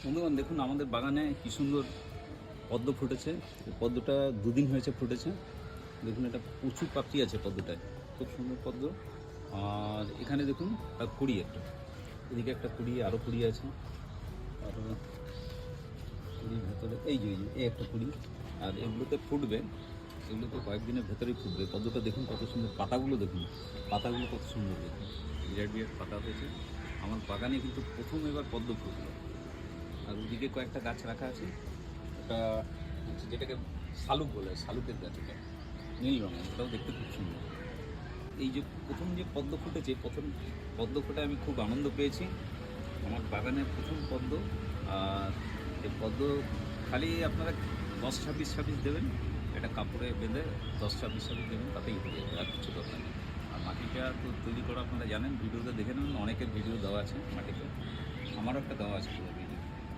বন্ধুগণ দেখুন আমাদের বাগানে কি সুন্দর পদ্ম ফুটেছে। পদ্মটা দুদিন হয়েছে ফুটেছে। দেখুন এটা প্রচুর পাপড়ি আছে পদ্মটায়, খুব সুন্দর পদ্ম। আর এখানে দেখুন তার কুড়ি একটা, এদিকে একটা কুড়ি, আরও কুড়ি আছে, আরও কুড়ির ভেতরে এই একটা কুড়ি। আর এগুলোতে ফুটবে, এগুলোতে কয়েকদিনের ভেতরেই ফুটবে। পদ্মটা দেখুন কত সুন্দর, পাতাগুলো দেখুন, পাতাগুলো কত সুন্দর দেখুন, বিরাট বিরাট পাতা হয়েছে। আমার বাগানে কিন্তু প্রথম এবার পদ্ম ফুটলো। আর ওদিকে কয়েকটা গাছ রাখা আছে, ওটা হচ্ছে যেটাকে শালুক বলে, শালুকের গাছ, ওটা নীল রঙের, ওটাও দেখতে খুব সুন্দর। এই যে প্রথম যে পদ্ম ফুটেছে, প্রথম পদ্ম ফুটে আমি খুব আনন্দ পেয়েছি। আমার বাগানের প্রথম পদ্ম। আর এই পদ্ম খালি আপনারা 10-26 দেবেন, এটা কাপড়ে বেঁধে 10-26 দেবেন, তাতেই হয়ে যাবে, আর কিছু দরকার নেই। আর মাটিটা তো তৈরি করা আপনারা জানেন, ভিডিওতে দেখে নেবেন, অনেকের ভিডিও দেওয়া আছে মাটিতে, আমারও একটা দেওয়া আছে।